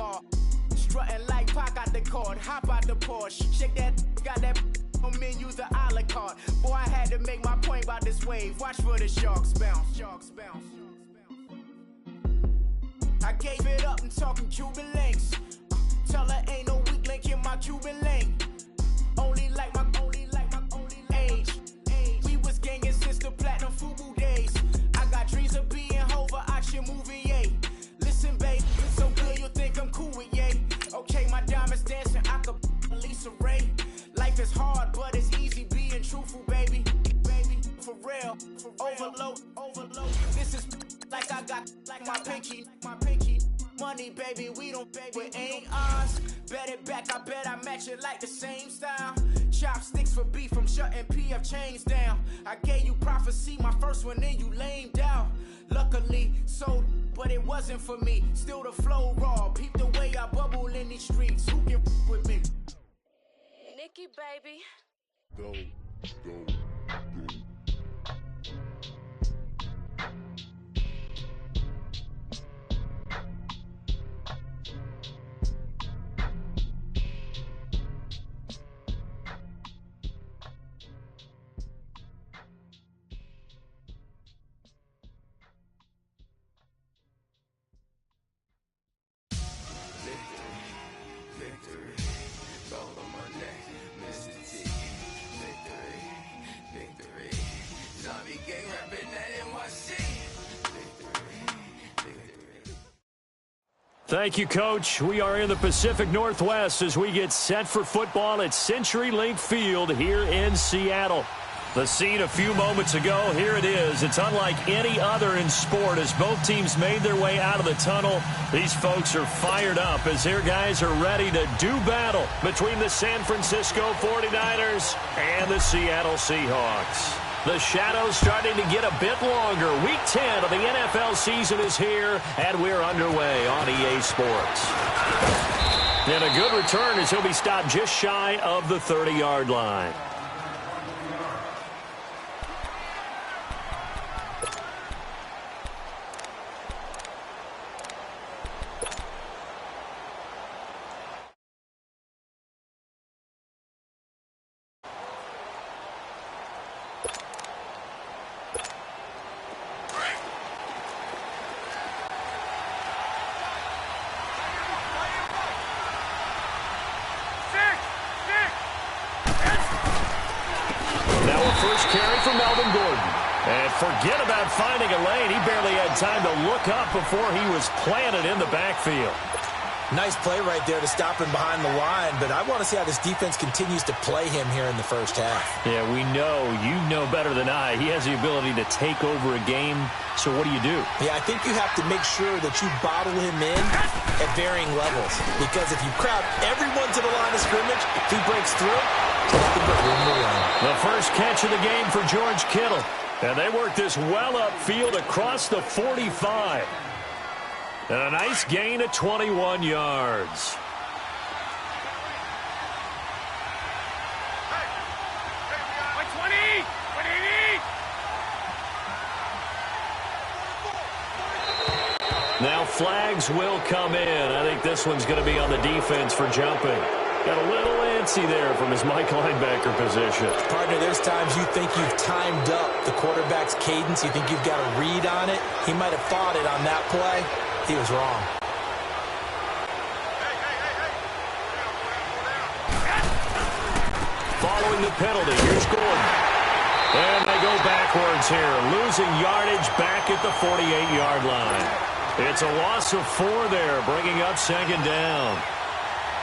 mall. Strutting like Pac out the court, hop out the Porsche. Shake that, got that on menus a la carte. Boy, I had to make my point about this wave. Watch for the sharks bounce, sharks bounce. I gave it up and talking Cuban links. Tell her ain't no weak link in my Cuban link. Only like my age. We was gangin' since the platinum FUBU days. I got dreams of being Hova, I should movie, yay. Listen, babe, it's so good you'll think I'm cool with yay. Okay, my diamonds dancing, I could Lisa Ray. Life is hard, but it's easy being truthful, baby. Baby, for real. Overload. This is like I got like my pinky. Money, baby, we don't pay, we ain't ours. Bet it back, I bet I match it like the same style. Chopsticks for beef, I'm shutting PF chains down. I gave you prophecy, my first one, then you lamed out. Luckily, sold, but it wasn't for me. Still the flow raw, peep the way I bubble in these streets. Who can with me? Nikki, baby. Go. Thank you, Coach. We are in the Pacific Northwest as we get set for football at CenturyLink Field here in Seattle. The scene a few moments ago, here it is. It's unlike any other in sport as both teams made their way out of the tunnel. These folks are fired up as their guys are ready to do battle between the San Francisco 49ers and the Seattle Seahawks. The shadow's starting to get a bit longer. Week 10 of the NFL season is here, and we're underway on EA Sports. And a good return as he'll be stopped just shy of the 30-yard line. Forget about finding a lane. He barely had time to look up before he was planted in the backfield. Nice play right there to stop him behind the line, but I want to see how this defense continues to play him here in the first half. Yeah, we know. You know better than I. He has the ability to take over a game, so what do you do? Yeah, I think you have to make sure that you bottle him in at varying levels, because if you crowd everyone to the line of scrimmage, if he breaks through, nothing but room to run. The first catch of the game for George Kittle. And they work this well upfield across the 45. And a nice gain of 21 yards. Now flags will come in. I think this one's going to be on the defense for jumping. Got a little antsy there from his Mike linebacker position. Partner, there's times you think you've timed up the quarterback's cadence. You think you've got a read on it. He might have thought it on that play. He was wrong. Following the penalty, here's Gordon. And they go backwards here, losing yardage back at the 48-yard line. It's a loss of 4 there, bringing up second down.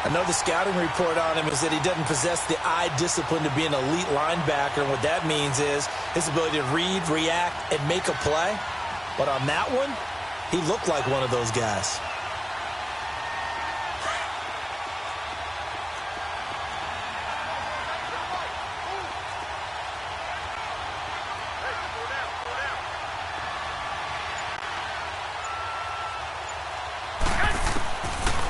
I know the scouting report on him is that he doesn't possess the eye discipline to be an elite linebacker. And what that means is his ability to read, react, and make a play. But on that one, he looked like one of those guys.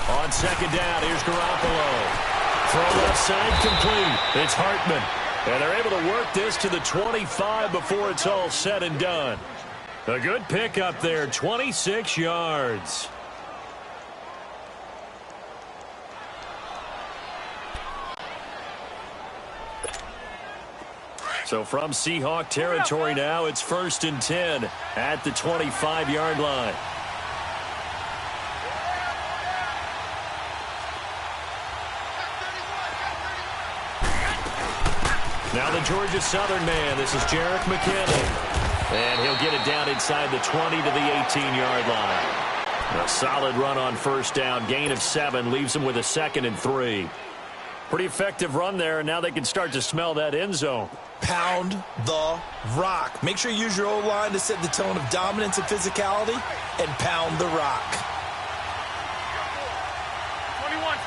On second down, here's Garoppolo. Throw left side complete. It's Hartman. And they're able to work this to the 25 before it's all said and done. A good pick up there, 26 yards. So from Seahawk territory now, it's 1st and 10 at the 25-yard line. Now the Georgia Southern man, this is Jerick McKinnon. And he'll get it down inside the 20 to the 18-yard line. A solid run on 1st down, gain of 7, leaves him with a 2nd and 3. Pretty effective run there, and now they can start to smell that end zone. Pound the rock. Make sure you use your O-line to set the tone of dominance and physicality, and pound the rock. 21.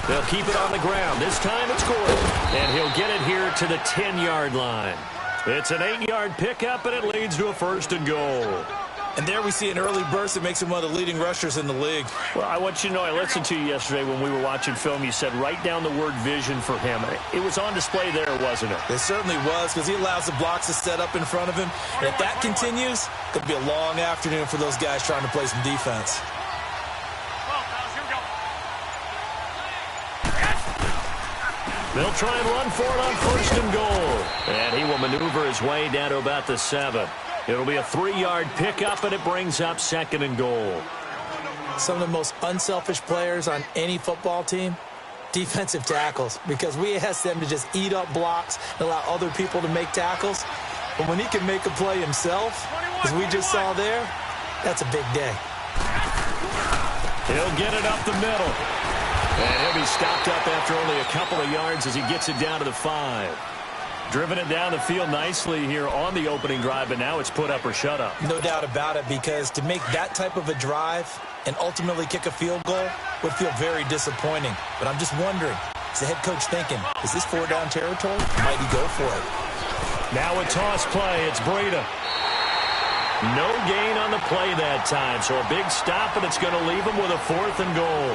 They'll keep it on the ground. This time it's Gordon. And he'll get it here to the 10-yard line. It's an 8-yard pickup, and it leads to a 1st and goal. And there we see an early burst that makes him one of the leading rushers in the league. Well, I want you to know, I listened to you yesterday when we were watching film. You said write down the word vision for him. It was on display there, wasn't it? It certainly was, because he allows the blocks to set up in front of him. And if that continues, it's going to be a long afternoon for those guys trying to play some defense. They'll try and run for it on 1st and goal. And he will maneuver his way down to about the 7. It'll be a 3-yard pickup, and it brings up 2nd and goal. Some of the most unselfish players on any football team, defensive tackles, because we ask them to just eat up blocks and allow other people to make tackles. But when he can make a play himself, as we just saw there, that's a big day. He'll get it up the middle. And he'll be stopped up after only a couple of yards as he gets it down to the 5. Driven it down the field nicely here on the opening drive, but now it's put up or shut up. No doubt about it, because to make that type of a drive and ultimately kick a field goal would feel very disappointing. But I'm just wondering, is the head coach thinking, is this 4-down territory? Might he go for it? Now a toss play. It's Breida. No gain on the play that time, so a big stop, and it's going to leave him with a 4th and goal.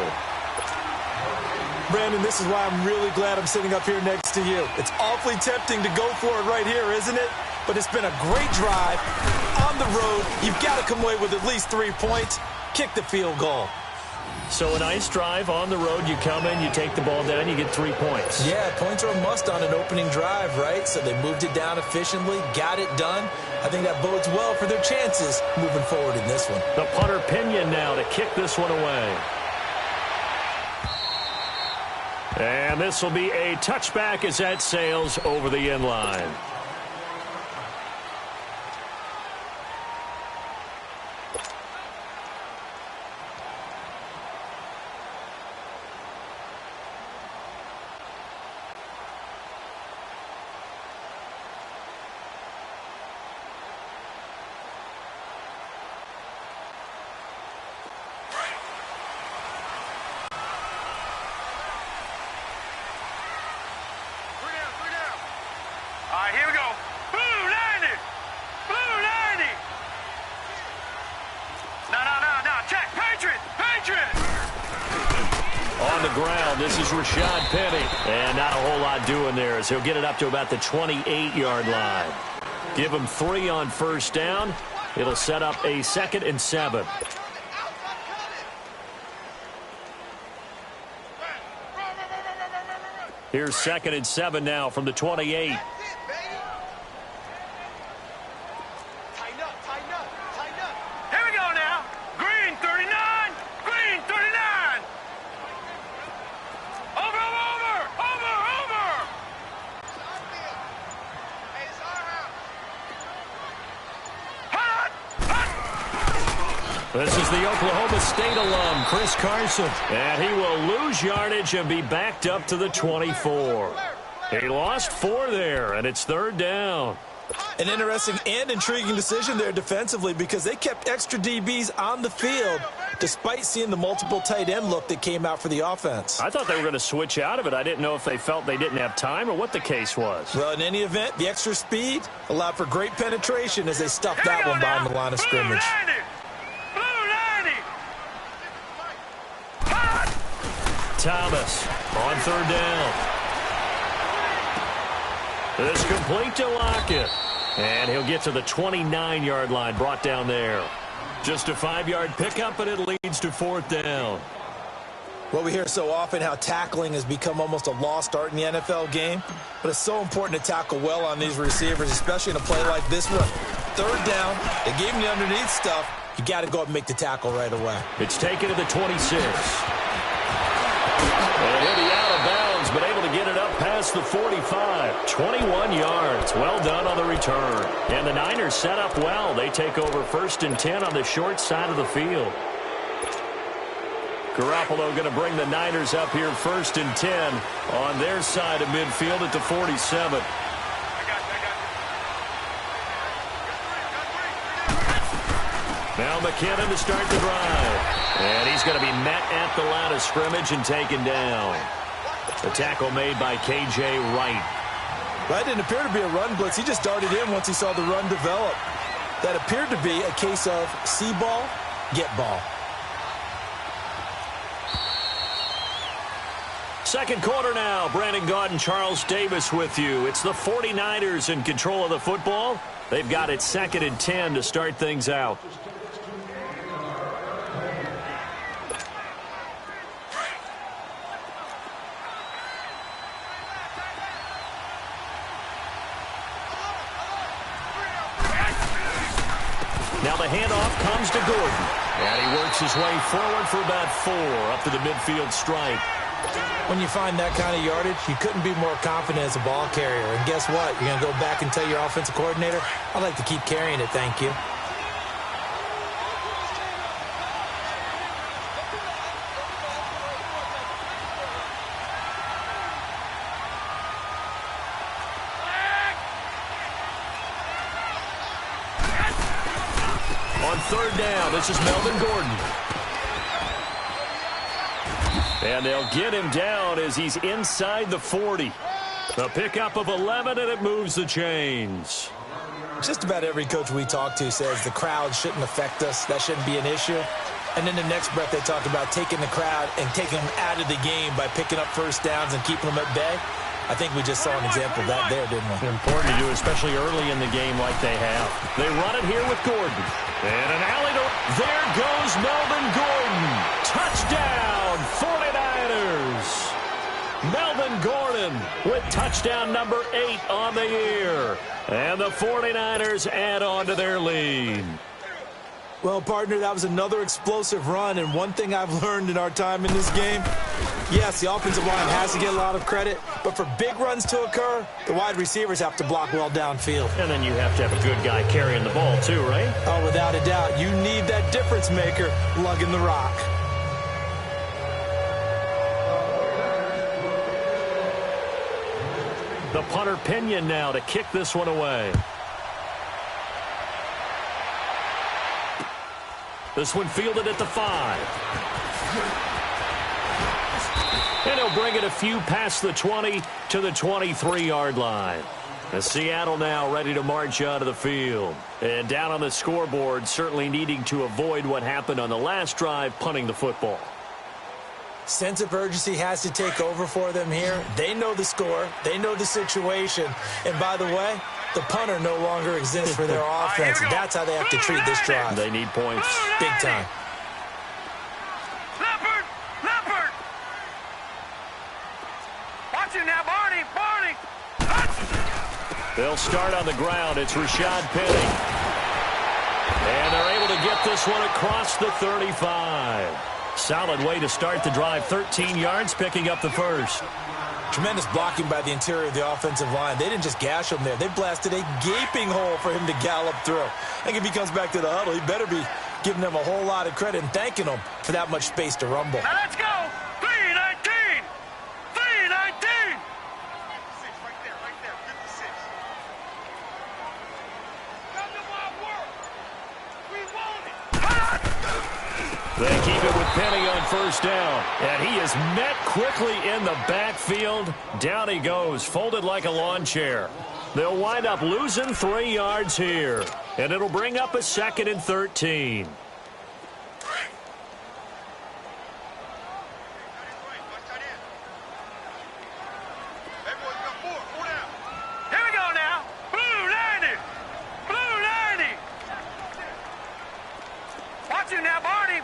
Brandon, this is why I'm really glad I'm sitting up here next to you. It's awfully tempting to go for it right here, isn't it? But it's been a great drive on the road. You've got to come away with at least 3 points. Kick the field goal. So a nice drive on the road. You come in, you take the ball down, you get 3 points. Yeah, points are a must on an opening drive, right? So they moved it down efficiently, got it done. I think that bodes well for their chances moving forward in this one. The punter Pinion now to kick this one away. And this will be a touchback as that sails over the end line. Here we go. Blue 90. Blue 90. No. Check. Patriot. On the ground, this is Rashad Penny. And not a whole lot doing there as he'll get it up to about the 28-yard line. Give him 3 on 1st down. It'll set up a 2nd and 7. Here's 2nd and 7 now from the 28. This is the Oklahoma State alum, Chris Carson. And he will lose yardage and be backed up to the 24. He lost 4 there, and it's 3rd down. An interesting and intriguing decision there defensively, because they kept extra DBs on the field despite seeing the multiple tight end look that came out for the offense. I thought they were going to switch out of it. I didn't know if they felt they didn't have time or what the case was. Well, in any event, the extra speed allowed for great penetration as they stuffed that one behind the line of scrimmage. Thomas on 3rd down. This complete to Lockett. And he'll get to the 29-yard line, brought down there. Just a 5-yard pickup, but it leads to 4th down. Well, we hear so often how tackling has become almost a lost art in the NFL game, but it's so important to tackle well on these receivers, especially in a play like this one. Third down, they gave him the underneath stuff. You got to go up and make the tackle right away. It's taken to the 26. And he'll be out of bounds, but able to get it up past the 45. 21 yards. Well done on the return. And the Niners set up well. They take over 1st and 10 on the short side of the field. Garoppolo going to bring the Niners up here 1st and 10 on their side of midfield at the 47. Now McKinnon to start the drive. And he's going to be met at the line of scrimmage and taken down. The tackle made by K.J. Wright. That didn't appear to be a run blitz. He just darted in once he saw the run develop. That appeared to be a case of see ball, get ball. Second quarter now. Brandon Gaudin, Charles Davis with you. It's the 49ers in control of the football. They've got it 2nd and 10 to start things out. Now the handoff comes to Gordon. And he works his way forward for about 4 up to the midfield stripe. When you find that kind of yardage, you couldn't be more confident as a ball carrier. And guess what? You're going to go back and tell your offensive coordinator, I'd like to keep carrying it, thank you. On 3rd down, this is Melvin Gordon. And they'll get him down as he's inside the 40. A pickup of 11, and it moves the chains. Just about every coach we talk to says the crowd shouldn't affect us. That shouldn't be an issue. And then the next breath they talk about taking the crowd and taking them out of the game by picking up first downs and keeping them at bay. I think we just saw an example of that there, didn't we? Important to do, especially early in the game like they have. They run it here with Gordon. And an alley to... There goes Melvin Gordon. Touchdown, 49ers. Melvin Gordon with touchdown number 8 on the year. And the 49ers add on to their lead. Well, partner, that was another explosive run, and one thing I've learned in our time in this game, yes, the offensive line has to get a lot of credit, but for big runs to occur, the wide receivers have to block well downfield. And then you have to have a good guy carrying the ball too, right? Oh, without a doubt. You need that difference maker lugging the rock. The punter Pinion now to kick this one away. This one fielded at the 5. And he'll bring it a few past the 20 to the 23-yard line. And Seattle now ready to march out of the field. And down on the scoreboard, certainly needing to avoid what happened on the last drive, punting the football. Sense of urgency has to take over for them here. They know the score. They know the situation. And by the way, the punter no longer exists for their offense. That's how they have to treat this drive. They need points. Big time. Leopard! Watch it now, Barney! They'll start on the ground. It's Rashad Penny. And they're able to get this one across the 35. Solid way to start the drive. 13 yards, picking up the first. Tremendous blocking by the interior of the offensive line. They didn't just gash him there. They blasted a gaping hole for him to gallop through. I think if he comes back to the huddle, he better be giving them a whole lot of credit and thanking them for that much space to rumble. Now let's go! 3-19! 3-19! Right there, 56. Come to my work! We want it! They keep it with Penny on first down. And he is met quickly in the backfield. Down he goes, folded like a lawn chair. They'll wind up losing 3 yards here. And it'll bring up a 2nd and 13. Here we go now! Blue 90! Blue 90! Watch it now, Barney!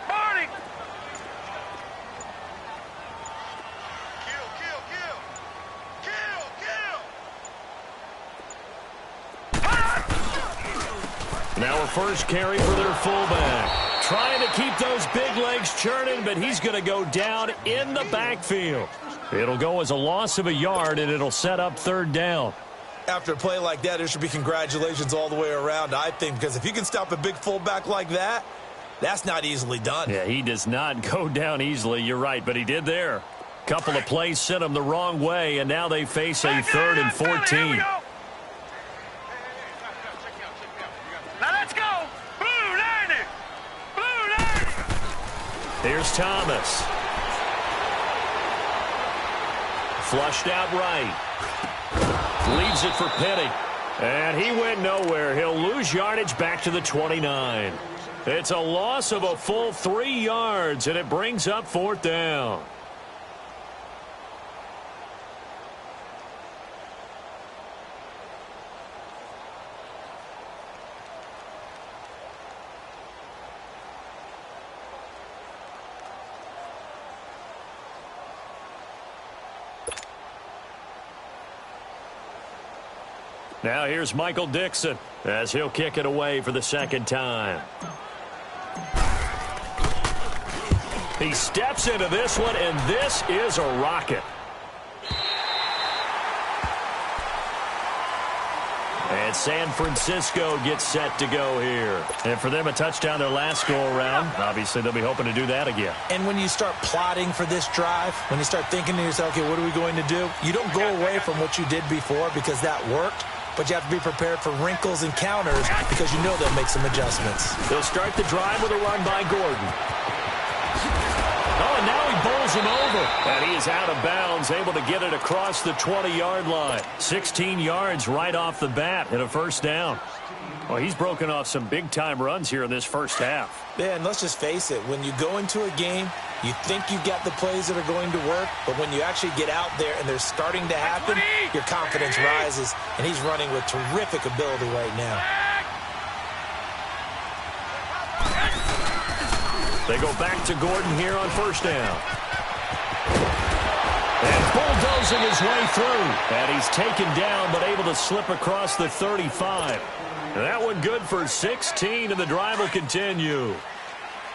Now a first carry for their fullback. Trying to keep those big legs churning, but he's going to go down in the backfield. It'll go as a loss of a yard, and it'll set up third down. After a play like that, there should be congratulations all the way around, I think, because if you can stop a big fullback like that, that's not easily done. Yeah, he does not go down easily, you're right, but he did there. Couple of plays sent him the wrong way, and now they face a 3rd and 14. Now let's go. Blue 90. Blue 90. Here's Thomas. Flushed out right. Leaves it for Penny. And he went nowhere. He'll lose yardage back to the 29. It's a loss of a full 3 yards, and it brings up 4th down. Now here's Michael Dixon as he'll kick it away for the 2nd time. He steps into this one, and this is a rocket. And San Francisco gets set to go here. And for them, a touchdown their last go-around. Obviously, they'll be hoping to do that again. And when you start plotting for this drive, when you start thinking to yourself, okay, what are we going to do? You don't go away from what you did before because that worked. But you have to be prepared for wrinkles and counters because you know they'll make some adjustments. They'll start the drive with a run by Gordon. Oh, and now he bowls him over. And he is out of bounds, able to get it across the 20-yard line. 16 yards right off the bat and a 1st down. Well, he's broken off some big-time runs here in this first half. Yeah, and let's just face it. When you go into a game, you think you got the plays that are going to work, but when you actually get out there and they're starting to happen, your confidence rises, and he's running with terrific ability right now. They go back to Gordon here on 1st down. And bulldozing his way through. And he's taken down, but able to slip across the 35. That one good for 16, and the drive will continue.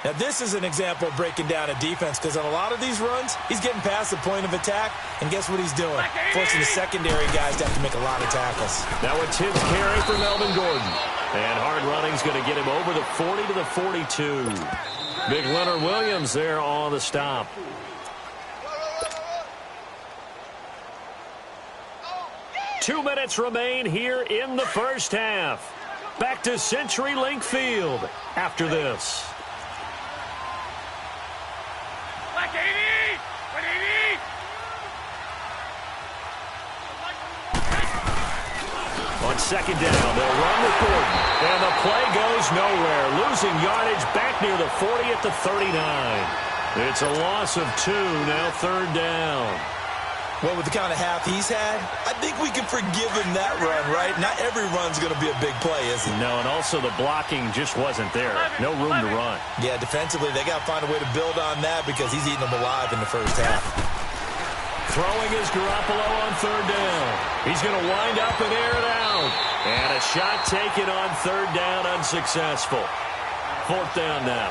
Now, this is an example of breaking down a defense because on a lot of these runs, he's getting past the point of attack, and guess what he's doing? Forcing the secondary guys to have to make a lot of tackles. Now it's his carry for Melvin Gordon. And hard running's going to get him over the 40 to the 42. Big Leonard Williams there on the stop. Two minutes remain here in the first half. Back to CenturyLink Field after this. Black 80! 180! On 2nd down, they'll run with Gordon. And the play goes nowhere. Losing yardage back near the 40 at the 39. It's a loss of 2, now 3rd down. Well, with the kind of half he's had, I think we can forgive him that run, right? Not every run's going to be a big play, is it? No, and also the blocking just wasn't there. No room to run. Yeah, defensively, they got to find a way to build on that because he's eating them alive in the first half. Throwing is Garoppolo on 3rd down. He's going to wind up and air it out. And a shot taken on 3rd down, unsuccessful. 4th down now.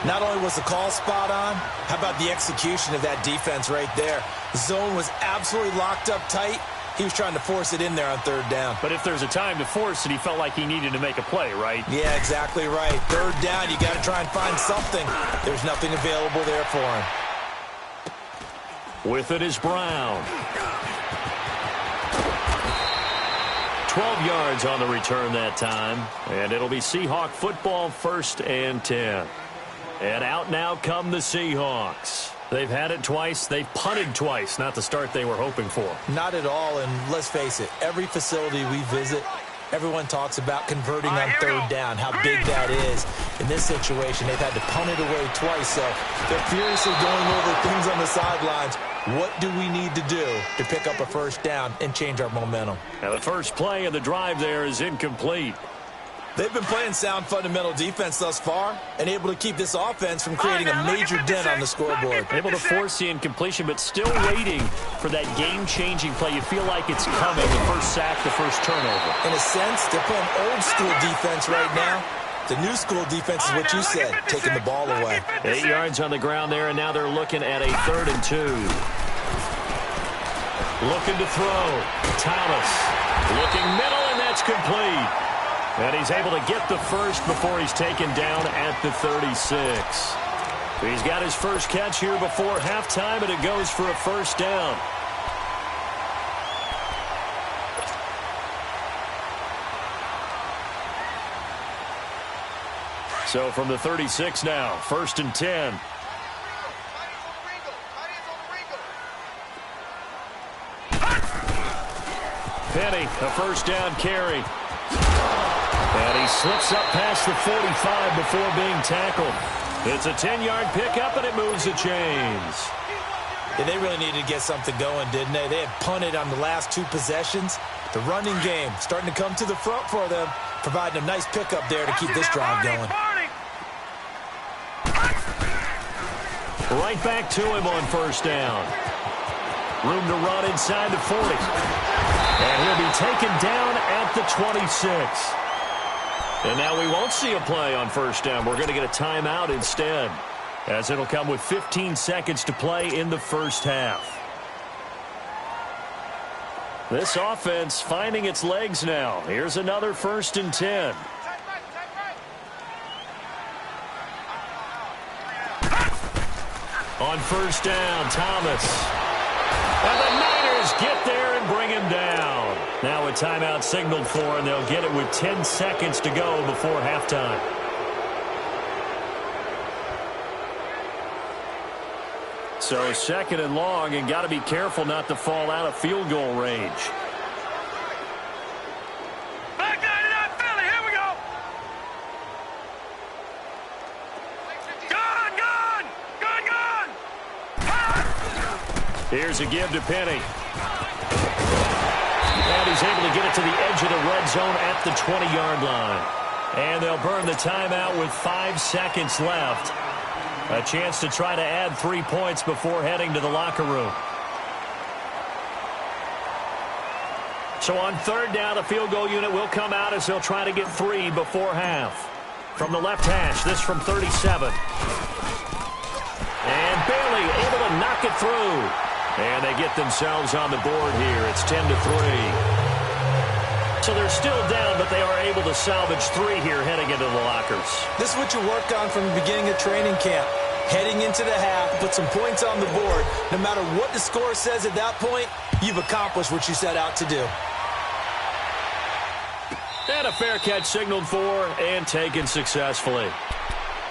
Not only was the call spot on, how about the execution of that defense right there? The zone was absolutely locked up tight. He was trying to force it in there on 3rd down. But if there's a time to force it, he felt like he needed to make a play, right? Yeah, exactly right. 3rd down, you got to try and find something. There's nothing available there for him. With it is Brown. 12 yards on the return that time. And it'll be Seahawk football, 1st and 10. And out now come the Seahawks. They've had it twice. They've punted twice. Not the start they were hoping for. Not at all, and let's face it, every facility we visit, everyone talks about converting on 3rd down, how big that is. In this situation, they've had to punt it away twice, so they're furiously going over things on the sidelines. What do we need to do to pick up a 1st down and change our momentum? Now the first play of the drive there is incomplete. They've been playing sound fundamental defense thus far and able to keep this offense from creating a major dent on the scoreboard. Able to force the incompletion, but still waiting for that game-changing play. You feel like it's coming, the first sack, the first turnover. In a sense, they're playing old-school defense right now. The new school defense is what you said, taking the ball away. 8 yards on the ground there, and now they're looking at a 3rd and 2. Looking to throw. Thomas looking middle, and that's complete. And he's able to get the first before he's taken down at the 36. He's got his first catch here before halftime, and it goes for a first down. So from the 36 now, 1st and 10. Penny, a first down carry. And he slips up past the 45 before being tackled. It's a 10-yard pickup, and it moves the chains. Yeah, they really needed to get something going, didn't they? They had punted on the last 2 possessions. The running game starting to come to the front for them, providing a nice pickup there to keep this drive going. Right back to him on first down. Room to run inside the 40. And he'll be taken down at the 26. And now we won't see a play on first down. We're going to get a timeout instead, as it'll come with 15 seconds to play in the first half. This offense finding its legs now. Here's another 1st and 10. On first down, Thomas. And the Niners get there and bring him down. Now a timeout signaled for, and they'll get it with 10 seconds to go before halftime. So 2nd and long, and got to be careful not to fall out of field goal range. Back 99 Philly, here we go. Gone. Here's a give to Penny. And he's able to get it to the edge of the red zone at the 20-yard line. And they'll burn the timeout with 5 seconds left. A chance to try to add 3 points before heading to the locker room. So on 3rd down, the field goal unit will come out as they'll try to get 3 before half. From the left hash, this from 37. And Bailey able to knock it through. And they get themselves on the board here. It's 10-3. So they're still down, but they are able to salvage 3 here heading into the lockers. This is what you work on from the beginning of training camp. Heading into the half, put some points on the board. No matter what the score says at that point, you've accomplished what you set out to do. And a fair catch signaled for and taken successfully.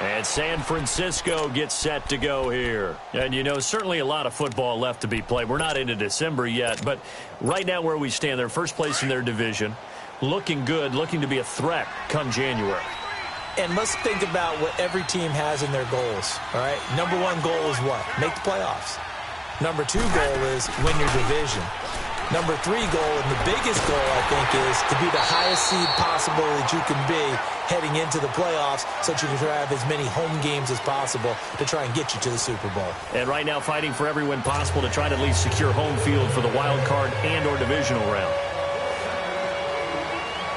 And San Francisco gets set to go here. And, you know, certainly a lot of football left to be played. We're not into December yet, but right now where we stand, they're first place in their division. Looking good, looking to be a threat come January. And let's think about what every team has in their goals, all right? Number 1 goal is what? Make the playoffs. Number 2 goal is win your division. Number 3 goal, and the biggest goal, I think, is to be the highest seed possible that you can be heading into the playoffs so that you can have as many home games as possible to try and get you to the Super Bowl. And right now fighting for every win possible to try to at least secure home field for the wild card and or divisional round.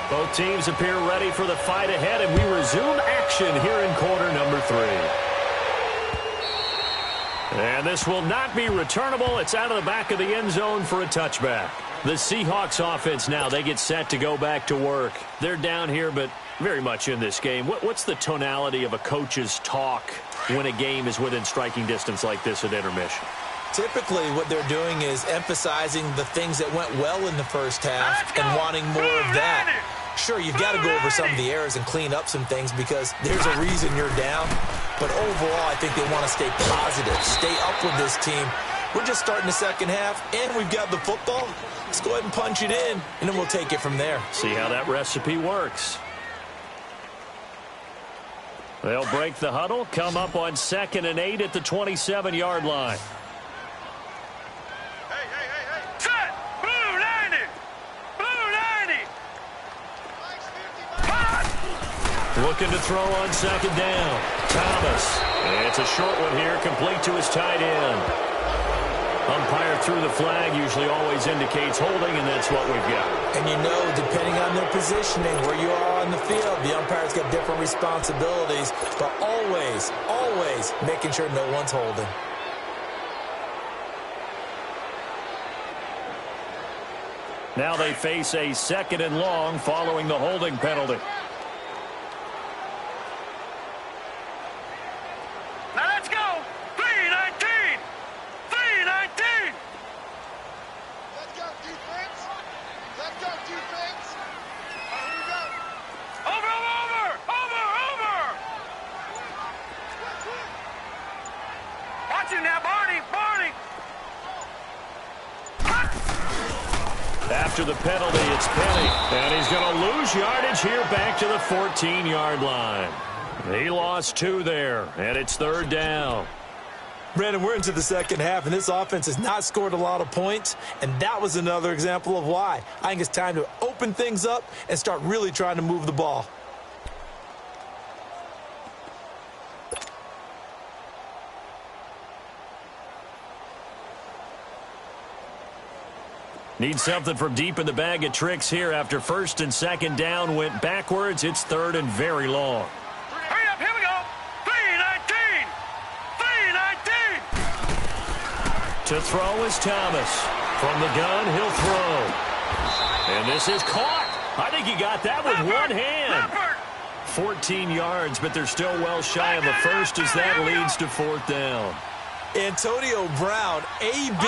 Both teams appear ready for the fight ahead, and we resume action here in quarter number 3. And this will not be returnable. It's out of the back of the end zone for a touchback. The Seahawks offense now, they get set to go back to work. They're down here, but very much in this game. What's the tonality of a coach's talk when a game is within striking distance like this at intermission? Typically, what they're doing is emphasizing the things that went well in the first half and wanting more of that. Sure, you've got to go over some of the errors and clean up some things because there's a reason you're down. But overall, I think they want to stay positive, stay up with this team. We're just starting the second half, and we've got the football. Let's go ahead and punch it in, and then we'll take it from there. See how that recipe works. They'll break the huddle, come up on 2nd and 8 at the 27-yard line. Set! Blue 90! Blue 90! Looking to throw on second down. Thomas. It's a short one here, complete to his tight end. Umpire threw the flag, usually always indicates holding, and that's what we've got. And you know, depending on their positioning, where you are on the field, the umpire's got different responsibilities, but always, always making sure no one's holding. Now they face a 2nd and long following the holding penalty. Now let's go. 3-19. 3-19. Let's go, defense. Let's go, defense. All right, here we go. Over. Watch it now, Barney. After the penalty, it's Penny. And he's going to lose yardage here back to the 14-yard line. He lost 2 there, and it's 3rd down. Brandon, we're into the second half, and this offense has not scored a lot of points, and that was another example of why. I think it's time to open things up and start really trying to move the ball. Need something from deep in the bag of tricks here after 1st and 2nd down went backwards. It's 3rd and very long. Hurry up, here we go. 3-19. 3-19. To throw is Thomas. From the gun, he'll throw. And this is caught. I think he got that with one hand. 14 yards, but they're still well shy of the first as that leads to 4th down. Antonio Brown, AB,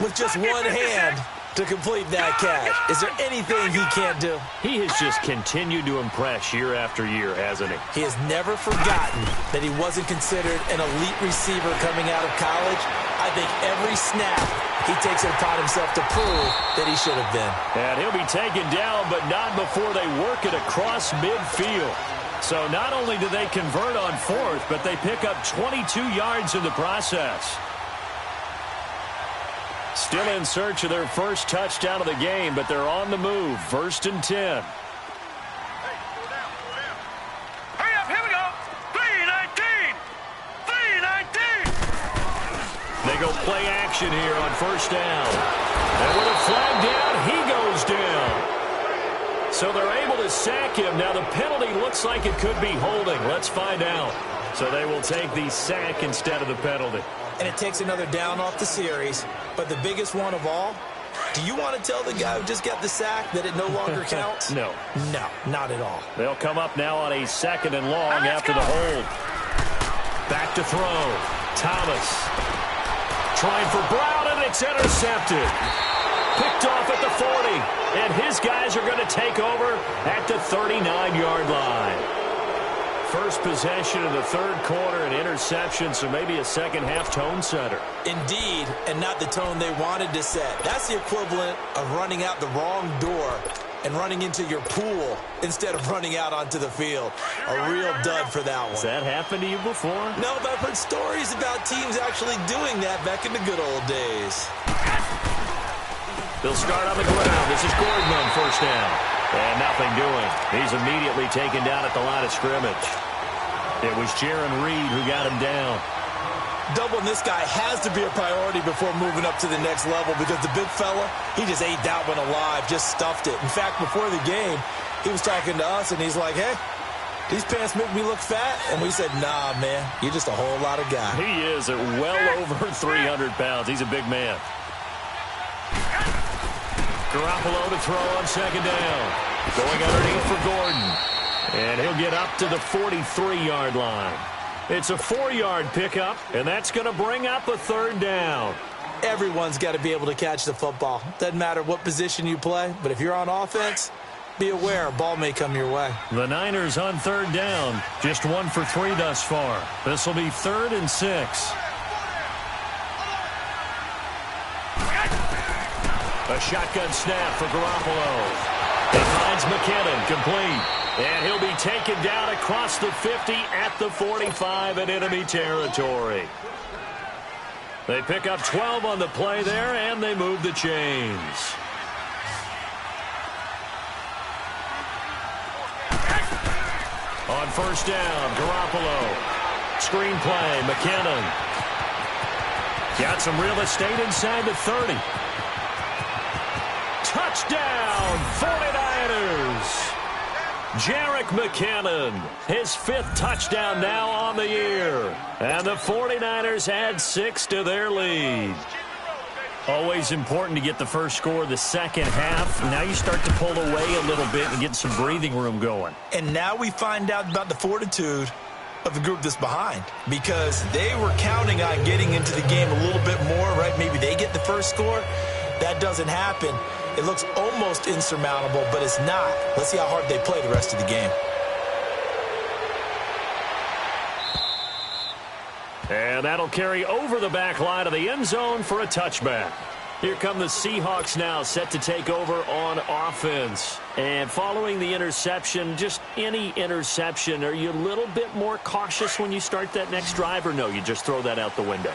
with just one 56. hand to complete that catch. Is there anything he can't do? He has just continued to impress year after year, hasn't he? He has never forgotten that he wasn't considered an elite receiver coming out of college. I think every snap he takes it upon himself to prove that he should have been. And he'll be taken down, but not before they work it across midfield. So not only do they convert on 4th, but they pick up 22 yards in the process. Still in search of their first touchdown of the game, but they're on the move. 1st and 10. Hurry up, here we go. 3-19. 3-19. They go play action here on 1st down. And with a flag down, he goes down. So they're able to sack him. Now the penalty looks like it could be holding. Let's find out. So they will take the sack instead of the penalty. And it takes another down off the series. But the biggest one of all, do you want to tell the guy who just got the sack that it no longer counts? No. No, not at all. They'll come up now on a 2nd and long after the hold. Back to throw. Thomas. Trying for Brown, and it's intercepted. Picked off at the 40, and his guys are going to take over at the 39-yard line. First possession of the 3rd quarter, an interception, so maybe a second-half tone setter. Indeed, and not the tone they wanted to set. That's the equivalent of running out the wrong door and running into your pool instead of running out onto the field. A real dud for that one. Has that happened to you before? No, but I've heard stories about teams actually doing that back in the good old days. They'll start on the ground. This is Gordon on 1st down. And nothing doing. He's immediately taken down at the line of scrimmage. It was Jaron Reed who got him down. Doubling this guy has to be a priority before moving up to the next level because the big fella, he just ate that one alive, just stuffed it. In fact, before the game, he was talking to us, and he's like, hey, these pants make me look fat? And we said, nah, man, you're just a whole lot of guy. He is at well over 300 pounds. He's a big man. Garoppolo to throw on 2nd down. Going underneath for Gordon. And he'll get up to the 43-yard line. It's a 4-yard pickup, and that's going to bring up a 3rd down. Everyone's got to be able to catch the football. Doesn't matter what position you play, but if you're on offense, be aware a ball may come your way. The Niners on 3rd down. Just 1 for 3 thus far. This will be 3rd and 6. A shotgun snap for Garoppolo. He finds McKinnon, complete. And he'll be taken down across the 50 at the 45 in enemy territory. They pick up 12 on the play there, and they move the chains. On first down, Garoppolo. Screenplay, McKinnon. Got some real estate inside the 30. Touchdown, 49ers. Jerick McKinnon, his 5th touchdown now on the year. And the 49ers add 6 to their lead. Always important to get the first score of the second half. Now you start to pull away a little bit and get some breathing room going. And now we find out about the fortitude of the group that's behind, because they were counting on getting into the game a little bit more, right? Maybe they get the first score. That doesn't happen. It looks almost insurmountable, but it's not. Let's see how hard they play the rest of the game. And that'll carry over the back line of the end zone for a touchback. Here come the Seahawks now, set to take over on offense. And following the interception, just any interception, are you a little bit more cautious when you start that next drive, or no, you just throw that out the window?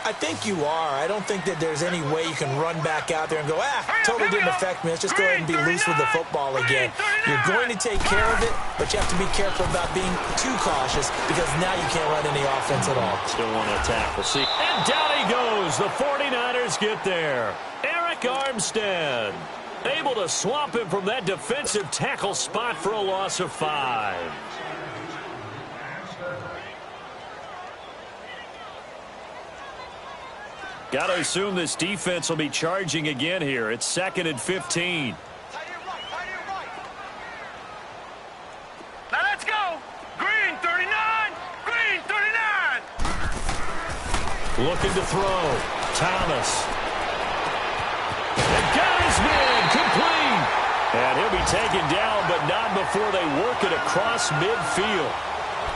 I think you are. I don't think that there's any way you can run back out there and go, totally didn't affect me. Let's just go ahead and be loose with the football again. You're going to take care of it, but you have to be careful about being too cautious, because now you can't run any offense at all. Still want to attack. We'll see. And down he goes. The 49ers get there. Eric Armstead able to swamp him from that defensive tackle spot for a loss of 5. Got to assume this defense will be charging again here. It's 2nd and 15. Now let's go. Green 39. Green 39. Looking to throw. Thomas. And got his man. Complete. And he'll be taken down, but not before they work it across midfield.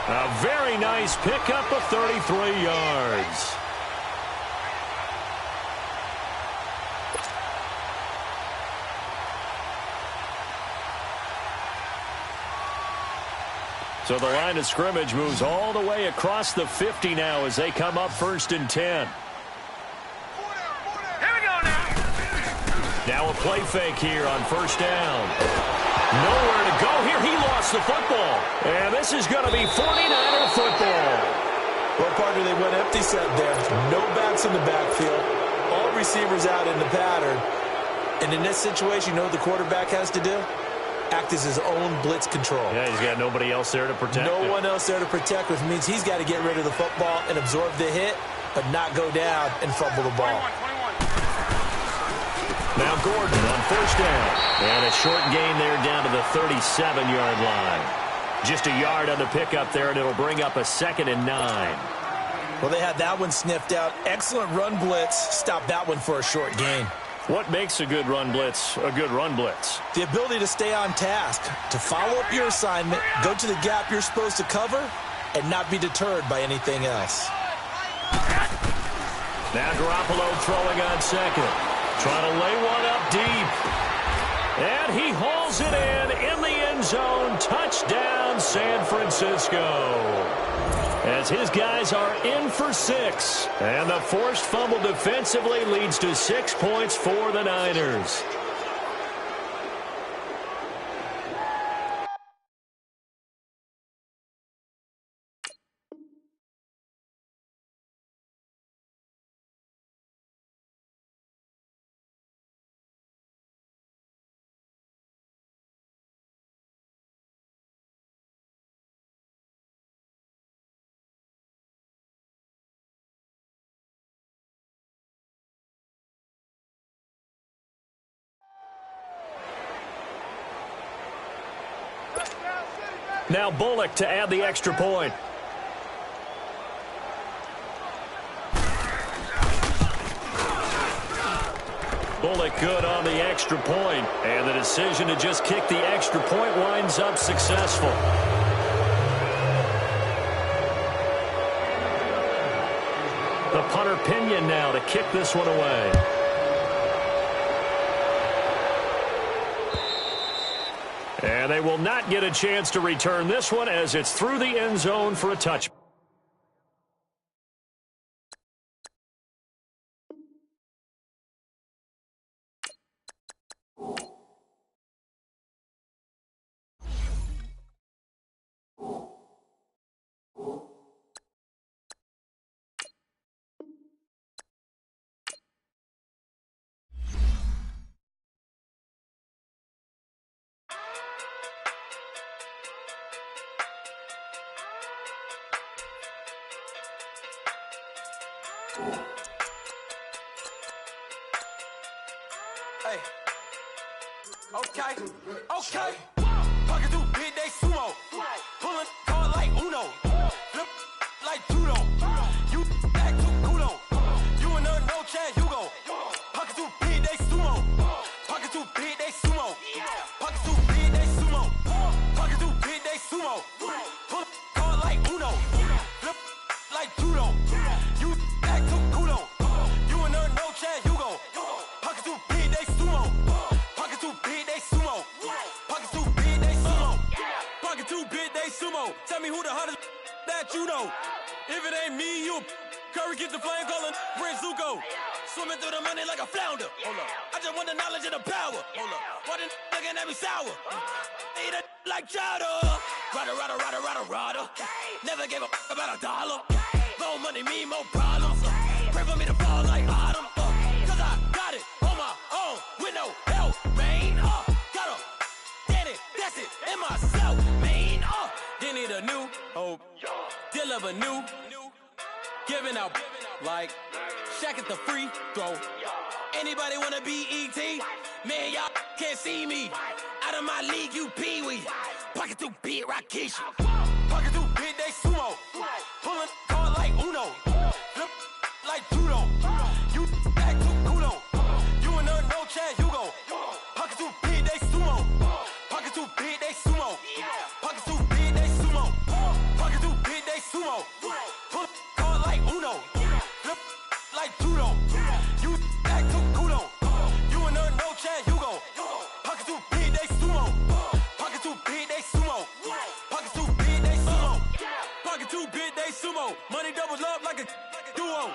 A very nice pickup of 33 yards. So the line of scrimmage moves all the way across the 50 now as they come up 1st and 10. Here we go now. Now a play fake here on first down. Nowhere to go here. He lost the football. And this is going to be 49er football. Well, partner, they went empty set there. No backs in the backfield. All receivers out in the pattern. And in this situation, you know what the quarterback has to do? Act as his own blitz control. Yeah, he's got nobody else there to protect No him. one else there to protect, which means he's got to get rid of the football and absorb the hit, but not go down and fumble the ball. 21. Now Gordon on first down. And a short gain there down to the 37-yard line. Just a yard on the pickup there, and it'll bring up a 2nd and 9. Well, they had that one sniffed out. Excellent run blitz. Stop that one for a short gain. What makes a good run blitz a good run blitz? The ability to stay on task, to follow up your assignment, go to the gap you're supposed to cover, and not be deterred by anything else. Now Garoppolo throwing on 2nd. Trying to lay one up deep. And he hauls it in the end zone. Touchdown, San Francisco. As his guys are in for 6. And the forced fumble defensively leads to 6 points for the Niners. Now Bullock to add the extra point. Bullock good on the extra point. And the decision to just kick the extra point winds up successful. The punter Pinion now to kick this one away. And they will not get a chance to return this one as it's through the end zone for a touch. Hey. Okay. Pocket too big, they sumo. Pulling card like Uno. Flip like judo. You act too culo. You and her no Chad Hugo. Pocket too big, they sumo. Pocket too big, they sumo. Pocket too big, they sumo. Pocket too big, they sumo. Pull card like Uno. Flip like judo. You act too culo. You and her no Chad Hugo. Pocket too big, they sumo. Pocket too big, they sumo. Pocket too big, they sumo. Pocket too big, they sumo. Tell me who the hottest that you know. If it ain't me, you Curry get the flame calling Prince Zuko. Swimming through the money like a flounder. Hold up. I just want the knowledge and the power. Hold up. Why the looking at me sour? Eat it like chowder. Rada. Never gave a about $1. More money, me, more problems. Pray for me to fall like autumn. Cause I got it on my own with no help, man. Got a daddy, that's it, in myself, man. They need a new hope, deal of a new, giving out like Shaq at the free throw. Anybody wanna be E.T.? Man, y'all can't see me. Out of my league, you pee-wee. Pocket too big, Rakesh. Pocket too big, they sumo. Pulling card like Uno. Flip like judo. You act too culo. You and her no Chad Hugo. Pocket too big, they sumo. Pocket too big, they sumo. Pocket too big, they sumo. Pocket too big, they sumo. Pull card like Uno. Flip like judo. You act too culo. You and her no Chad Hugo. Pocket too big, they sumo. Pocket too big, they sumo. Pocket too big, they sumo. Pocket too big, they sumo. Money doubles up like a duo.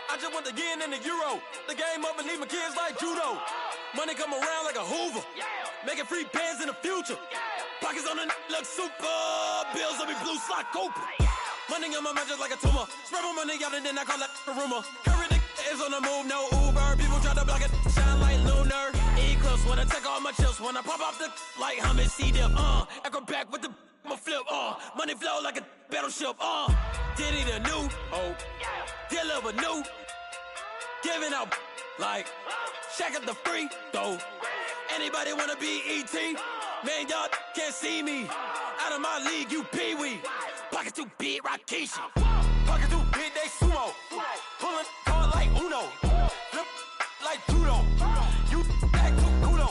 I just want the yen and the euro. The game up and leave my kids like judo. Money come around like a Hoover. Making free bands in the future. Pockets on the look super. Bills on me blue slot Cooper. Money on my mind just like a tumor. Spread my money out and then I call that a rumor. Curry the is on the move, no Uber. People try to block it, shine like lunar. Eclipse when I take all my chips. When I pop off the like hummus C-dip. Echo back with the flip. Money flow like a battleship. Diddy the new hope. Deliver new. Giving out like Shaq at the free throw. Anybody wanna be E.T.? Man, y'all can't see me. Out of my league, you pee-wee. Pocket too big, Rakesh. Pocket too big, they sumo. Pulling card like Uno. Flip like judo. You act too culo.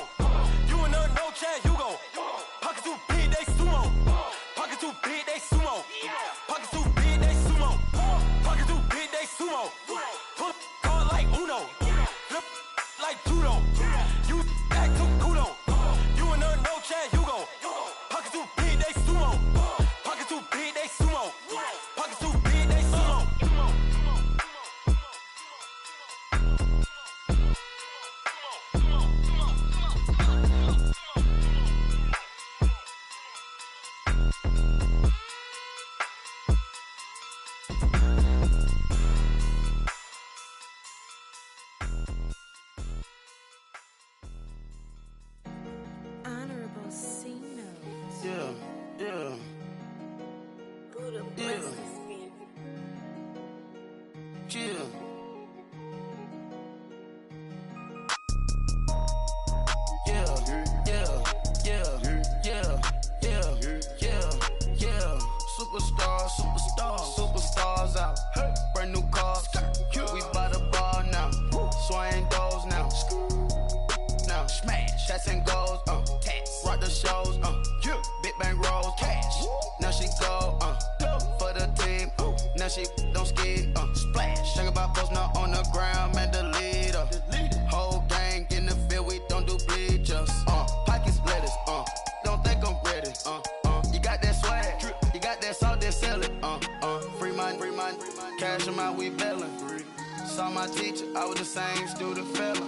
You and her no Chad Hugo. Pocket too big, they sumo. Pocket too big, they sumo. Pocket too big, they sumo. Pocket too big, they sumo. Pull card like Uno. Flip like judo. You act too culo. You and her no Chad Hugo. Pocket too big, they sumo. Pocket too big, they sumo. Pocket too big, they sumo. Honorable C notes. Yeah. Buddha blesses me. Chill. Yeah. Superstars out. Brand new cars. We by the bar now. Swaying goals now. Smash. Shots and goals. Rock the shows. Big bang rolls. Cash. Now she go. For the team. Now she don't ski. Splash. Think about post now on the ground. Man, the leader. Whole gang in the field. We don't do bleachers. Pockets lettuce. Don't think I'm ready. You got that swag. You got that salt, then sell it. Free mind. Cash them out, we bailin'. Saw my teacher, I was the same student fella.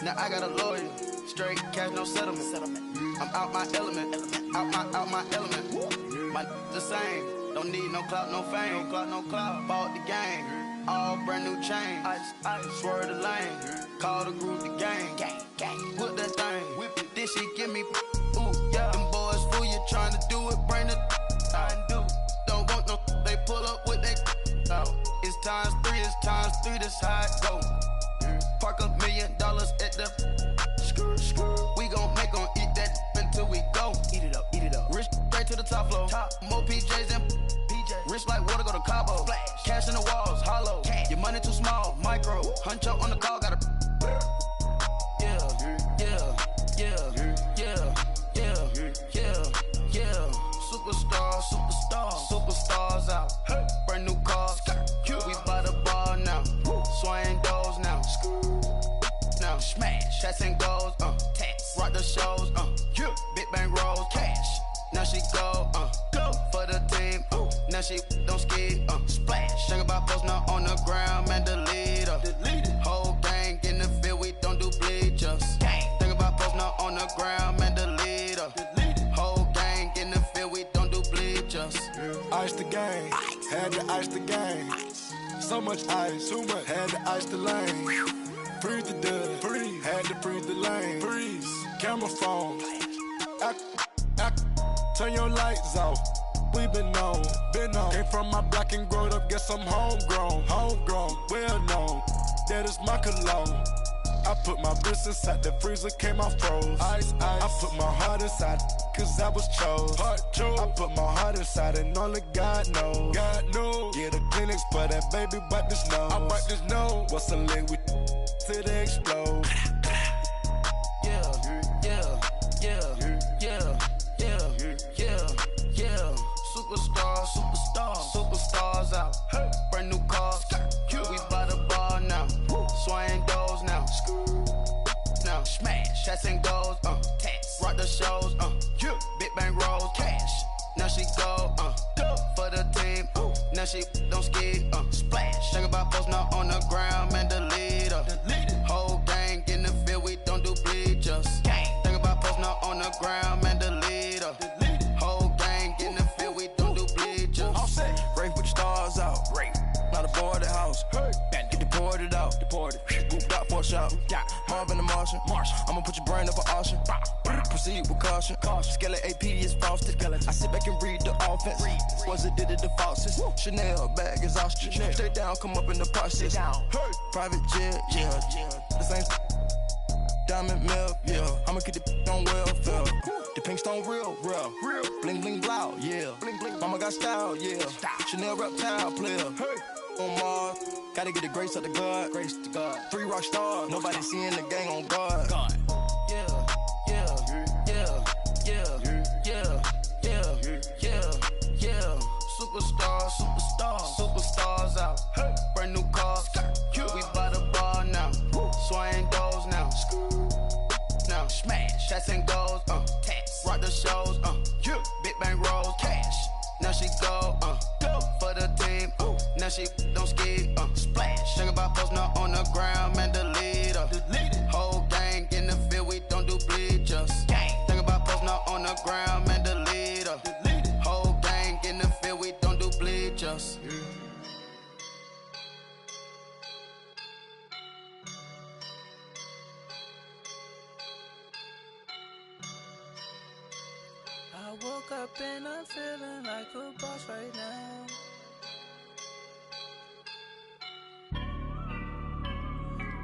Now I got a lawyer. Straight cash, no settlement. I'm out my element. Out my element. My the same. Don't need no clout, no fame. No clout. Bought the game. All brand new chain. Ice. Swerve the lane. Call the group the gang. Whip that thing. Whip it. Then she give me. Ooh, yeah. Them boys pull up with that out. It's times three, this how it go. Park $1 million at the we gon' make 'em eat that until we go. Eat it up. Rich straight to the top floor. More PJs and rich like water, go to Cabo. Splash. Cash in the walls, hollow. Cash. Your money too small, micro. Huncho on the call, gotta. Superstars out. Hey. Brand new cars. We by the bar now. Swaying doors now. Now smash. Shots and goals. Tax. Rock the shows. Big bang rolls. Cash. Now she go. Go for the team. Now she don't ski. Splash. Think about post now on the ground, man. Delete her. Whole gang in the field. We don't do bleachers. Think about post now on the ground, man. Delete her. Whole gang in the field. We don't do bleachers. Ice the game. Had to ice the game. So much ice. Too much. Had to ice the lane. Freeze the dust. Freeze. Had to freeze the lane. Freeze. Camera phone. Turn your lights off. We been on. Came from my block and growed up. Guess I'm homegrown. Well known. That is my cologne. I put my wrist inside the freezer, came out froze. Ice. I put my heart inside, cause I was chose. I put my heart inside and only God knows. Yeah, the clinics, but that baby wipe this nose. I wipe this nose. What's the link with till they explode? Superstars out. Hey. Brand new cars. We by the bar now. Swaying doors now. Now smash. Shots and goals. Tax. Rock the shows. Big bang rolls. Cash. Now she go. Go for the team. Now she don't ski. Splash. Think about post now on the ground, man. Delete her. Whole gang in the field. We don't do bleachers. Think about post now on the ground, man. Delete her. Whole gang in the field. We don't do bleachers. All set. Rafe with the stars out. Not a boarded house. Hey. Get deported out. Gooped out for a shot. Marvin the Martian. I'ma put your brain up for auction. Proceed with caution. Skeleton AP is frosted. I sit back and read the offense. Was it did it the faucets? Chanel bag is ostrich. Stay down, come up in the process. Hey. Private jet, yeah. The same diamond milk, yeah. I'ma keep the on welfare. The pink stone real. Bling bling blow, yeah. Mama got style, yeah. Chanel reptile player. Hey. On Mars, gotta get the grace of the God. 3 rock stars, nobody seeing the gang on guard. Superstars out. Hey. Brand new cars. We by the bar now. Swaying doors now. Now smash. Shots and goals. Tax. Rock the shows. Big bang rolls. Cash. Now she go. Go for the team. Now she don't ski. Splash. Think about post now on the ground, man. Delete her. Whole gang in the field. We don't do bleachers. Think about post now on the ground, man. Delete her. Whole gang in the field. We don't do bleachers. I woke up and I'm feeling like a boss right now.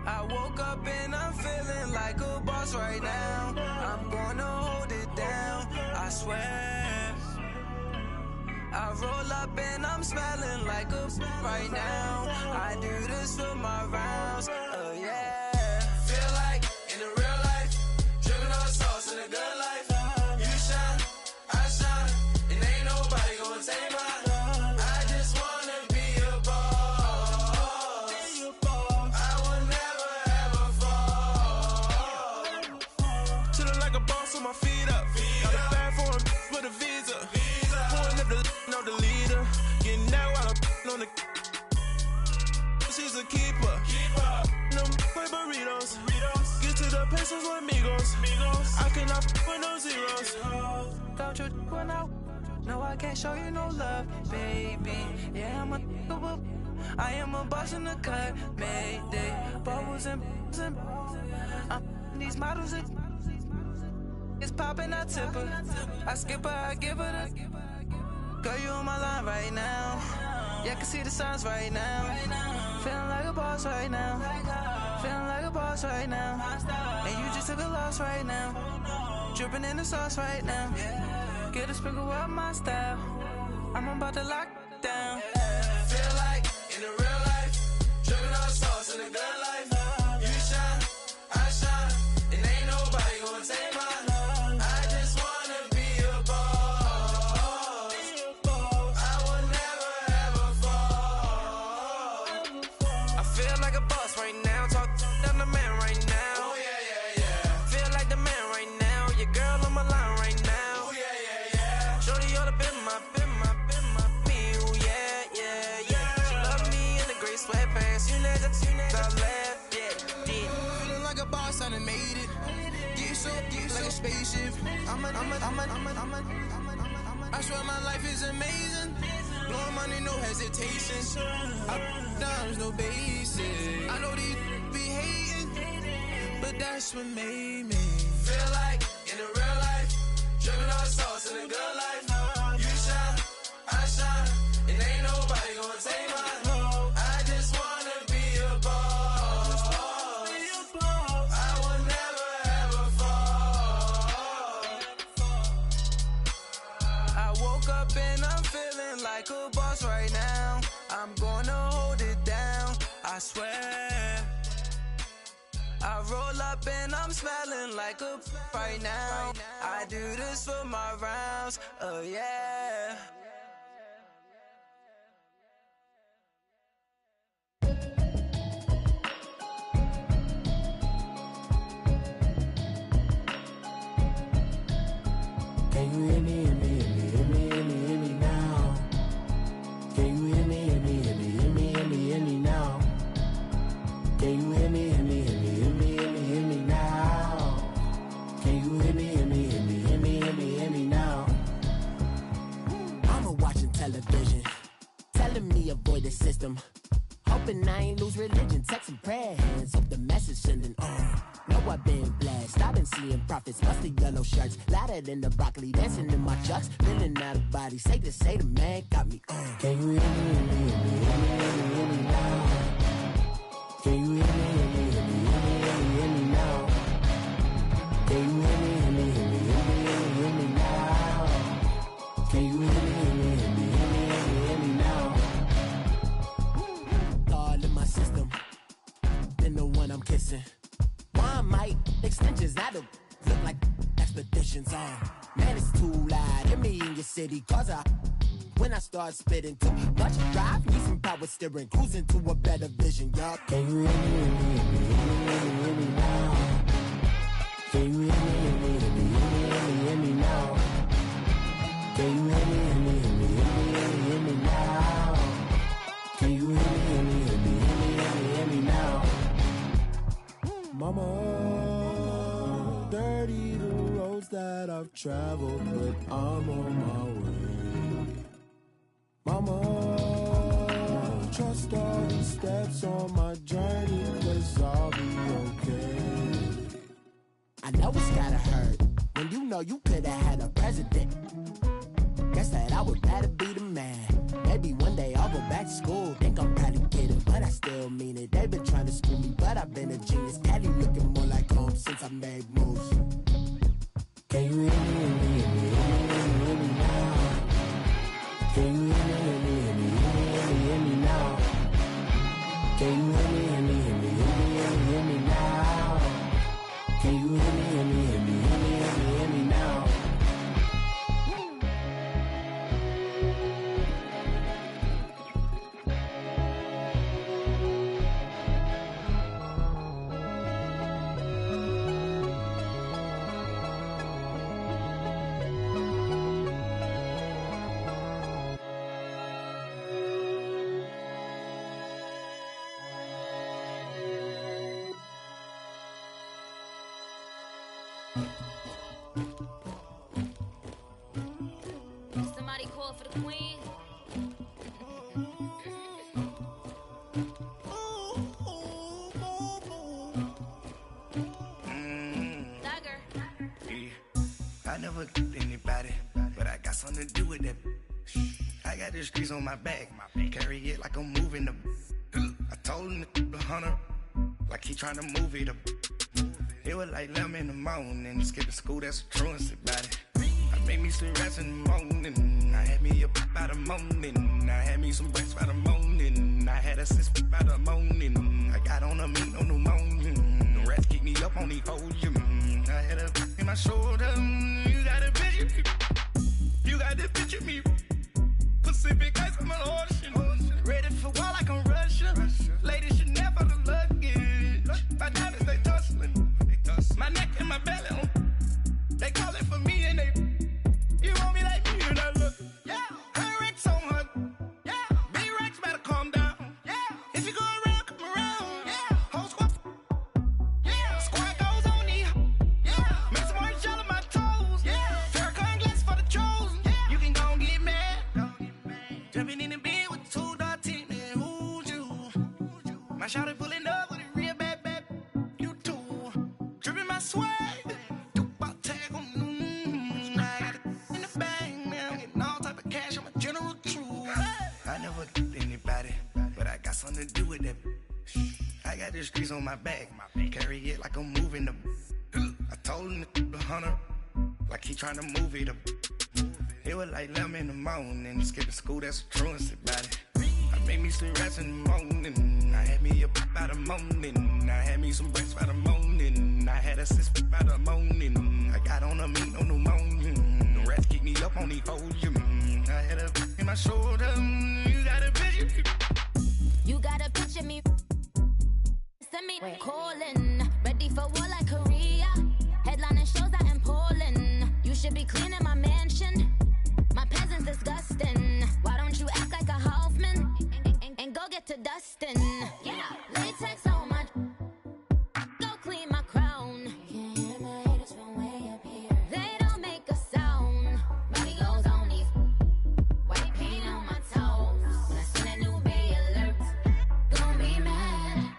I woke up and I'm feeling like a boss right now. I'm gonna hold it down, I swear. I roll up and I'm smelling like a right now. I do this for my rounds, oh yeah. Feel like in the real life, dripping on sauce in a good life. You shine, I shine, and ain't nobody gonna take mine. I just wanna be a boss. I will never ever fall. Chillin' like a boss with my feet up. Got a bag for him with a visa. Pulling up the know the leader. Getting that while I'm on the. She's a keeper. Them play burritos. Get to the pesos with amigos. I cannot with no zeros. Don't you run out? No, I can't show you no love, baby. Yeah, I am a boss in the cut, Mayday. Bubbles and these models are. It's popping, I tip her. I skip her, I give her the. Girl, you on my line right now. Yeah, I can see the signs right now. Feeling like a boss right now. Feeling like a boss right now. And you just took a loss right now. Dripping in the sauce right now. Get a sprinkle up my style. I'm about to lock down. Feel like in the real life, dripping on sauce in the good life. You shine, I shine, and ain't nobody gonna take mine. I just wanna be a boss. I will never ever fall. I feel like a boss right now. Talk to the man right now. Oh yeah, yeah, yeah. Feel like the man right now. Your girl on my line right now. Oh yeah, yeah, yeah. Shorty oughta been my me. Ooh yeah, yeah, yeah. She love me in the gray sweatpants. You never left, yeah. Feeling like a boss, I done made it. Get so like a spaceship. I swear my life is amazing. Blowing money, no hesitation. Dimes, no basic. I know these be hating, but that's what made me. Feel like in the real life, dripping on sauce in the good life. You shine, I shine, and ain't nobody gonna take mine. I just wanna be a boss. I will never ever fall. I woke up and I'm feeling like a boss right now. I'm gonna hold it down, I swear. I roll up and I'm smelling like a right now. I do this for my rounds, oh yeah. Can you hear me, hear me, hear me, hear me, hear me, hear me now? Can you hear me, hear me, hear me, hear me, hear me, hear me now? Can you hear me, hear me, hear me, hear me, hear me, hear me now? Can you hear me, hear me, hear me, hear me, hear me, hear me now? Mama watching television, telling me avoid the system. Hoping I ain't lose religion, texting prayer hands, hope the message sending on. Know I've been blessed, I've been seeing prophets, busted yellow shirts, louder than the broccoli, dancing in my chucks, feeling out of body, say the man got me on. Can you hear me, hear me, hear me, hear me, hear me, hear me now? Can you hear me, hear me, hear me, hear me, hear me, hear me now? Can you hear me, hear me, hear me, hear me, hear me, hear me now? Can you hear me, hear me, hear me, hear me, hear me, hear me now? All in my system, then the one I'm kissing. One might extensions, I don't look like expeditions on. Man, it's too loud, hear me in your city, cause when I start spitting too much drive, need some power steering, cruising to a better vision, yup. Can you hear me, hear me, hear me, hear me, hear me, hear me now? Can you hear me, hear me, hear me, hear me, hear me, hear me now? Can you hear me, hear me, hear me, hear me, hear me, hear me now? Can you hear me, hear me, hear me, hear me, hear me, hear me now? Mama, dirty the roads that I've traveled, but I'm on my way. Mama, trust all the steps on my journey, 'cause I'll be okay. I know it's gotta hurt when you know you could've had a president. Guess that I would rather be the man. Maybe one day I'll go back to school. Think I'm probably kidding, but I still mean it. They've been trying to screw me, but I've been a genius. Cali looking more like home since I made moves. Can you hear me, hear me, hear me, hear me, hear me, hear me now? Can you hear me, hear me, hear me, hear me, hear me, hear me now? Can you hear me, hear me, hear me, hear me, hear me, hear me now? Can you hear me, hear me, hear me, hear me, hear me, hear me now? Somebody call for the queen. Dagger. Yeah. I never anybody, but I got something to do with that. I got the streets on my back. Carry it like I'm moving the. I told him the 100, like he trying to move it up. It was like 11 in the morning, skipping school, that's a truancy about it. I made me some rats in the morning, I had me a pop by the morning, I had me some breaks by the morning, I had a sis by the morning, I got on a meat on the morning, the rats keep me up on the podium, I had a in my shoulder, you got a picture, you got the picture me, Pacific ice on my ocean, ready for war like I'm Russia, ladies should never the luggage, my diamonds they tussling. My neck and my belly on. They call it for me and they. You want me like me and I look. Yeah. Her Rex on her. Yeah. B-Rex better calm down. Yeah. If you go around, come around. Yeah. Whole squad. Yeah. Squad goes on me. Yeah. Make some orange gel on my toes. Yeah. Farrakhan glass for the chosen. Yeah. You can go and get mad. Jumping in the bed with 2 dark teeth. Man, who's you? My shawty pulling up with a real bad. Swag, about tag on I got it in the bag now, getting all type of cash. I'm a general truth. I never did anybody, but I got something to do with that. I got the streets on my back, carry it like I'm moving the. I told him the 100, like he trying to move it up. It was like 11 in the morning, skipping school, that's a truancy about it. I made me some rats in the morning, I had me a pop by the morning, I had me some breaks by the morning, I had a sis by the morning, I got on a meat on the morning, the rats keep me up on the podium, I had a in my shoulder, you got a picture. You got a picture me, send me calling, ready for war like Korea, headlining shows out in Poland, you should be cleaning my mansion, my peasants disgusting, why don't you act like a Hoffman, and go get to dustin', yeah, latex on my, go clean my crown, you can hear my haters from way up here, they don't make a sound, body goes on these, white paint on my toes, when I see that new bay alert, gon' be mad,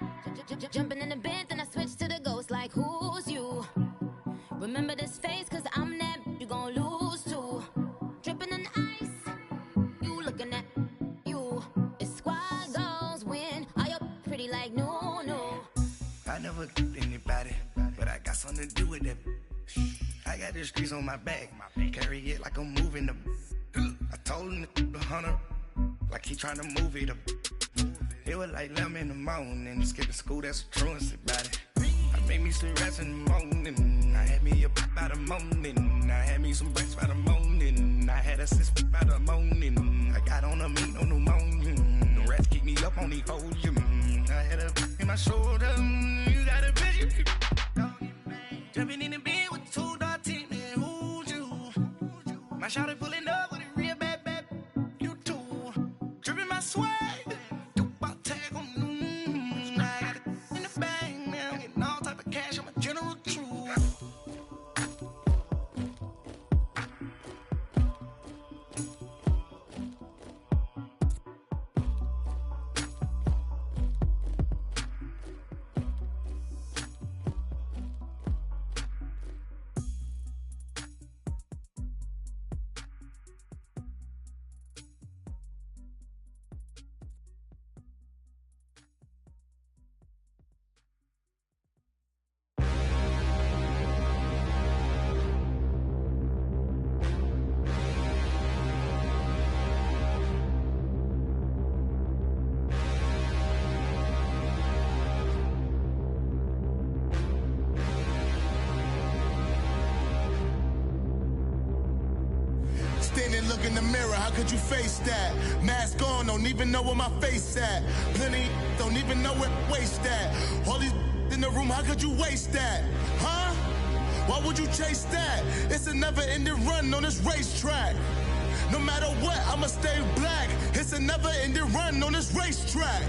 jumping in the bed, then I switch to the ghost like who's you, remember this face cause I'm that, you gon' lose too, dripping in ice, you looking at you, it's squad goals win, are you pretty like no, no. I never did anybody, but I got something to do with that. I got the streets on my back, carry it like I'm moving the. I told him the 100, like he trying to move it up. It was like 11 in the morning, skipping school, that's a truancy about it. I made me some rats in the morning, I had me a pop by the morning, I had me some breaks by the morning, I had a sis by the morning, I got on a meat on the morning, the rats keep me up on the podium, I had a in my shoulder, you got a picture. Jumping in the bed with 2 dark teeth, man, who's you? My shawty pulling up with a real bad, you too, dripping my swag. Standing, look in the mirror, how could you face that? Mask on, don't even know where my face at. Plenty, don't even know where waist at. All these in the room, how could you waste that? Huh? Why would you chase that? It's a never-ending run on this racetrack. No matter what, I'ma stay black. It's a never-ending run on this racetrack.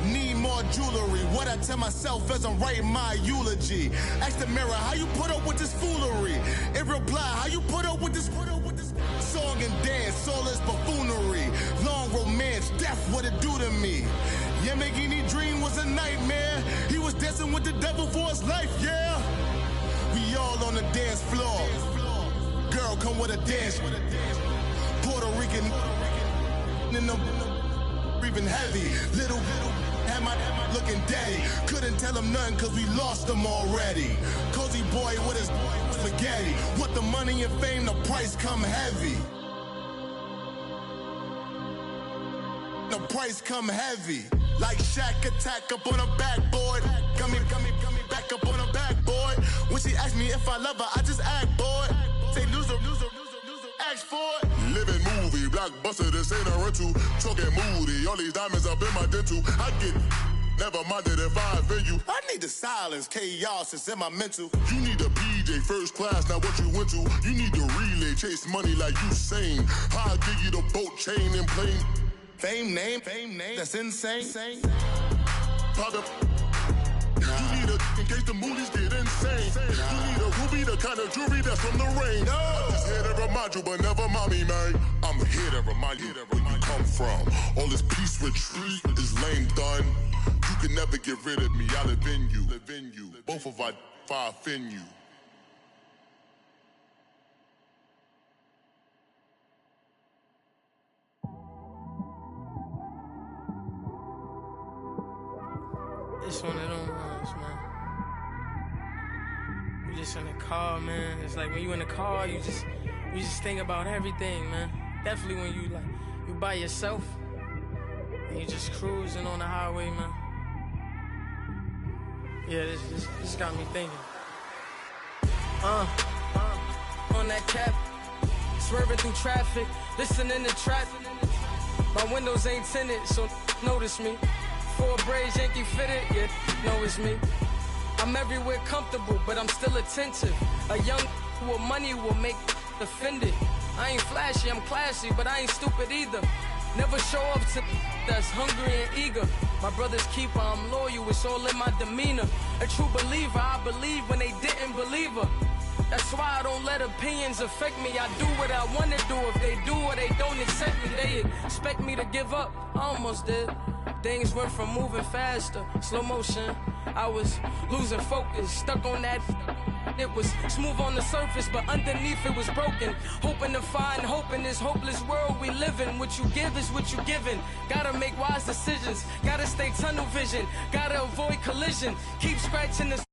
Need more jewelry, what I tell myself as I'm writing my eulogy. Ask the mirror, how you put up with this foolery? In reply, how you put up with this song and dance, all this buffoonery. Long romance, death, what it do to me? Yamagini dream was a nightmare. He was dancing with the devil for his life, yeah. We all on the dance floor. Girl, come with a dance. Puerto Rican, in the breathing heavy. Little had my looking daddy. Couldn't tell him nothing cause we lost him already. Cozy boy with his spaghetti. Want the money and fame, the price come heavy. The price come heavy. Like Shaq attack up on a backboard. Gummy, back up on a backboard. When she asked me if I love her, I just act bored. Say loser, ask for it. Living movie, blockbuster, this ain't a rental. Talking moody, all these diamonds up in my dental. I get never minded if I offend you. I need the silence, chaos is in my mental. You need a PJ, first class, not what you went to. You need the relay, chase money like you sane. I'll give you the boat, chain, and plane. Fame name, that's insane. Pocket. You need a, in case the movies get insane. You need a ruby, the kind of jewelry that's from the rain. I'm just here to remind you, but never mommy, man. I'm here to remind you where you come from. All this peace retreat is lame done. You can never get rid of me, I live in you. Both of our fire offend you. It's one of them ones, man. You just in the car, man. It's like when you in the car, you just think about everything, man. Definitely when you by yourself and you just cruising on the highway, man. Yeah, this got me thinking. On that cap, swerving through traffic, listening to trap. My windows ain't tinted, so notice me. 4 braids, Yankee fitted, yeah, know it's me. I'm everywhere comfortable, but I'm still attentive. A young with money will make offended. I ain't flashy, I'm classy, but I ain't stupid either. Never show up to that's hungry and eager. My brother's keeper, I'm loyal, it's all in my demeanor. A true believer, I believe when they didn't believe her. That's why I don't let opinions affect me. I do what I want to do. If they do or they don't accept me, they expect me to give up. I almost did. Things went from moving faster, slow motion. I was losing focus, stuck on that. It was smooth on the surface, but underneath it was broken. Hoping to find hope in this hopeless world we live in. What you give is what you given. Gotta make wise decisions. Gotta stay tunnel vision. Gotta avoid collision. Keep scratching the